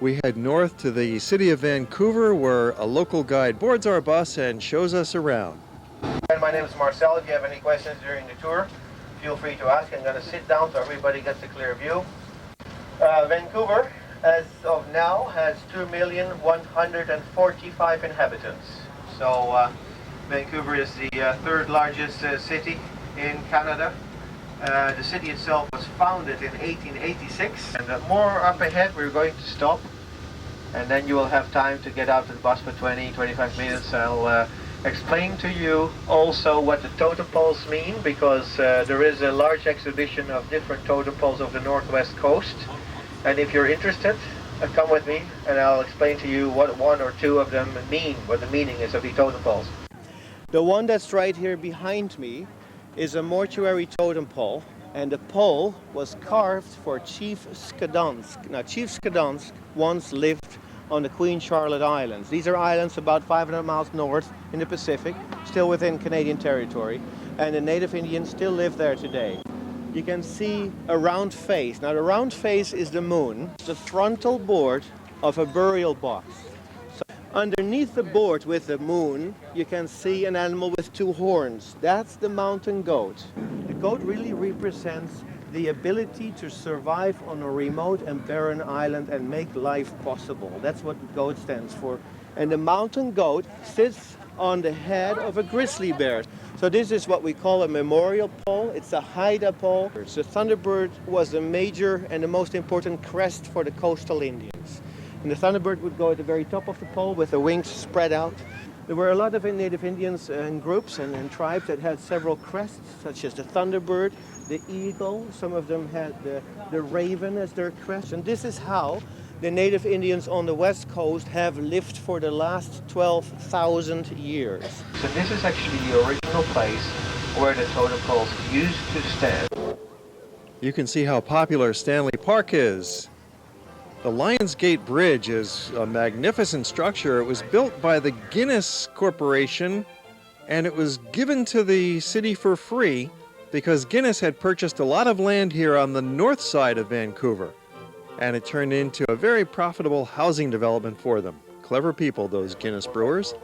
We head north to the city of Vancouver, where a local guide boards our bus and shows us around. My name is Marcel. If you have any questions during the tour, feel free to ask. I'm going to sit down so everybody gets a clear view. Vancouver, as of now, has 2,145,000 inhabitants. So Vancouver is the third largest city in Canada. The city itself was founded in 1886. And more up ahead, we're going to stop. And then you will have time to get out of the bus for 20-25 minutes. I'll explain to you also what the totem poles mean, because there is a large exhibition of different totem poles of the northwest coast. And if you're interested, come with me and I'll explain to you what one or two of them mean, what the meaning is of the totem poles. The one that's right here behind me is a mortuary totem pole, and the pole was carved for Chief Skadansk. Now, Chief Skadansk once lived on the Queen Charlotte Islands. These are islands about 500 miles north in the Pacific, still within Canadian territory, and the native Indians still live there today. You can see a round face. Now, the round face is the moon. It's the frontal board of a burial box. So underneath the board with the moon, you can see an animal with two horns. That's the mountain goat. The goat really represents the ability to survive on a remote and barren island and make life possible. That's what the goat stands for. And the mountain goat sits on the head of a grizzly bear. So this is what we call a memorial pole. It's a Haida pole. The Thunderbird was the major and the most important crest for the coastal Indians. And the Thunderbird would go at the very top of the pole with the wings spread out. There were a lot of native Indians and groups and tribes that had several crests, such as the Thunderbird, the eagle. Some of them had the raven as their crest. And this is how the native Indians on the west coast have lived for the last 12,000 years. So this is actually the original place where the totem poles used to stand. You can see how popular Stanley Park is. The Lions Gate Bridge is a magnificent structure. It was built by the Guinness Corporation, and it was given to the city for free because Guinness had purchased a lot of land here on the north side of Vancouver. And it turned into a very profitable housing development for them. Clever people, those Guinness brewers.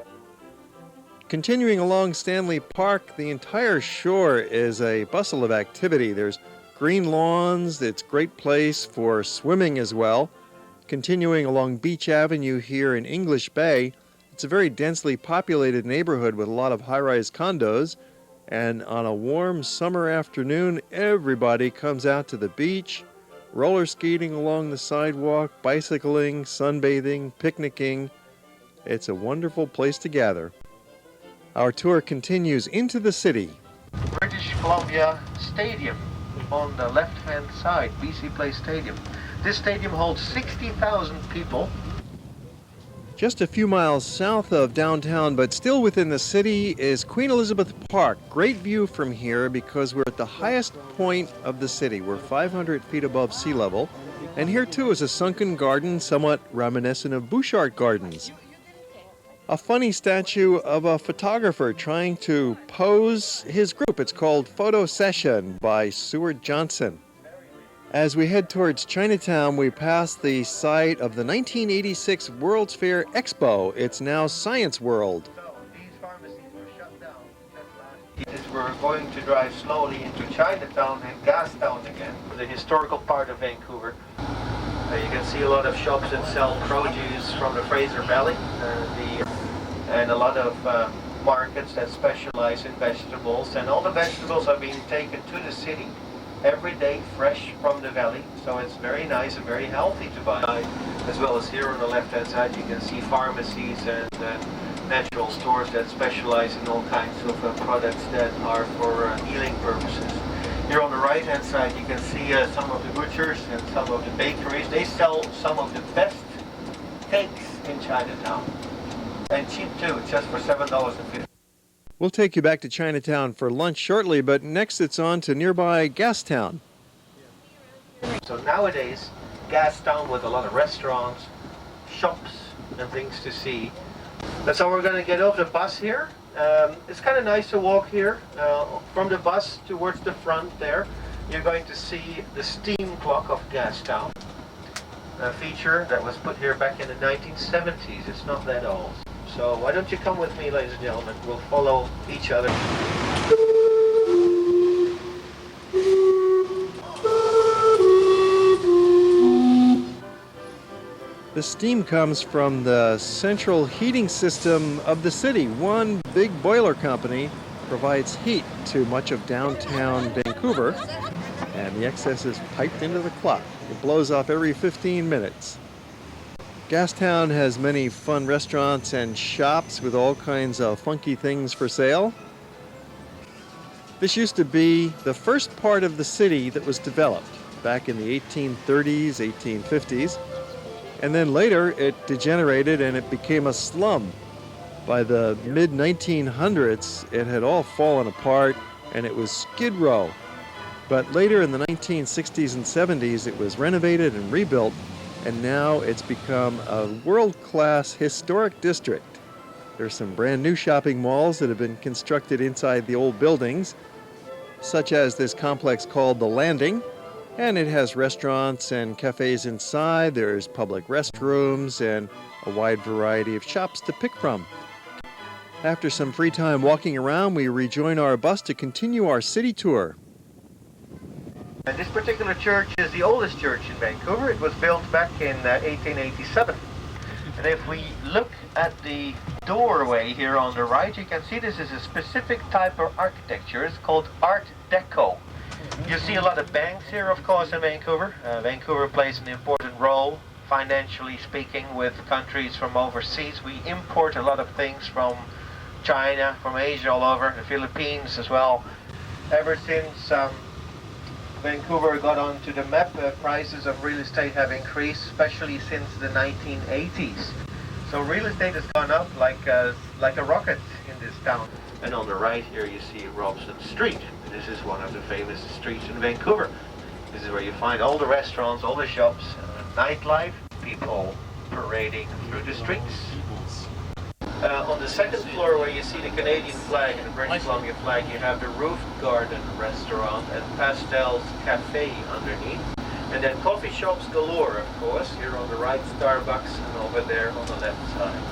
Continuing along Stanley Park, the entire shore is a bustle of activity. There's green lawns, it's a great place for swimming as well. Continuing along Beach Avenue here in English Bay, it's a very densely populated neighborhood with a lot of high-rise condos. And on a warm summer afternoon, everybody comes out to the beach, roller skating along the sidewalk, bicycling, sunbathing, picnicking. It's a wonderful place to gather. Our tour continues into the city. British Columbia Stadium on the left-hand side, BC Place Stadium. This stadium holds 60,000 people. Just a few miles south of downtown, but still within the city, is Queen Elizabeth Park. Great view from here because we're at the highest point of the city. We're 500 feet above sea level. And here too is a sunken garden, somewhat reminiscent of Bouchard Gardens. A funny statue of a photographer trying to pose his group. It's called Photo Session by Seward Johnson. As we head towards Chinatown, we pass the site of the 1986 World's Fair Expo. It's now Science World. These pharmacies were shut down because we're going to drive slowly into Chinatown and Gastown again, the historical part of Vancouver. You can see a lot of shops that sell produce from the Fraser Valley, and a lot of markets that specialize in vegetables. And all the vegetables are being taken to the city every day, fresh from the valley, so it's very nice and very healthy to buy. As well as here on the left-hand side, you can see pharmacies and natural stores that specialize in all kinds of products that are for healing purposes. Here on the right-hand side, you can see some of the butchers and some of the bakeries. They sell some of the best cakes in Chinatown, and cheap too, just for $7.50. We'll take you back to Chinatown for lunch shortly, but next it's on to nearby Gastown. So nowadays, Gastown with a lot of restaurants, shops, and things to see. That's how we're going to get off the bus here. It's kind of nice to walk here. From the bus towards the front there, you're going to see the steam clock of Gastown. feature that was put here back in the 1970s. It's not that old. So why don't you come with me, ladies and gentlemen? We'll follow each other. The steam comes from the central heating system of the city. One big boiler company provides heat to much of downtown Vancouver, and the excess is piped into the clock. It blows off every 15 minutes. Gastown has many fun restaurants and shops with all kinds of funky things for sale. This used to be the first part of the city that was developed back in the 1830s, 1850s. And then later it degenerated and it became a slum. By the mid-1900s, it had all fallen apart and it was Skid Row. But later in the 1960s and 70s, it was renovated and rebuilt, and now it's become a world-class historic district. There's some brand new shopping malls that have been constructed inside the old buildings, such as this complex called The Landing. And it has restaurants and cafes inside. There's public restrooms and a wide variety of shops to pick from. After some free time walking around, we rejoin our bus to continue our city tour. And this particular church is the oldest church in Vancouver. It was built back in 1887. And if we look at the doorway here on the right, you can see this is a specific type of architecture. It's called Art Deco. You see a lot of banks here, of course, in Vancouver. Vancouver plays an important role, financially speaking, with countries from overseas. We import a lot of things from China, from Asia, all over, the Philippines as well. Ever since Vancouver got onto the map, prices of real estate have increased, especially since the 1980s. So real estate has gone up like a rocket in this town. And on the right here you see Robson Street. This is one of the famous streets in Vancouver. This is where you find all the restaurants, all the shops, nightlife, people parading through the streets. On the second floor where you see the Canadian flag and the British Columbia flag, you have the Roof Garden restaurant and Pastel's Cafe underneath. And then coffee shops galore, of course. Here on the right, Starbucks, and over there on the left side.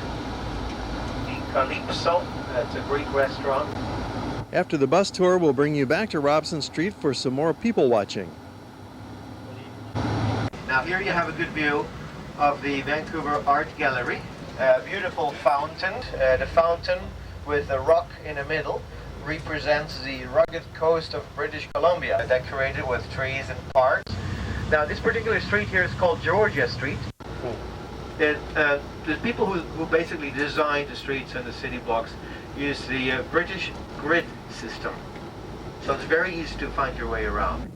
The Calypso, that's a Greek restaurant. After the bus tour, we'll bring you back to Robson Street for some more people watching. Now here you have a good view of the Vancouver Art Gallery. A beautiful fountain. The fountain with a rock in the middle represents the rugged coast of British Columbia, decorated with trees and parks. Now this particular street here is called Georgia Street. The people who basically designed the streets and the city blocks use the British grid system. So it's very easy to find your way around.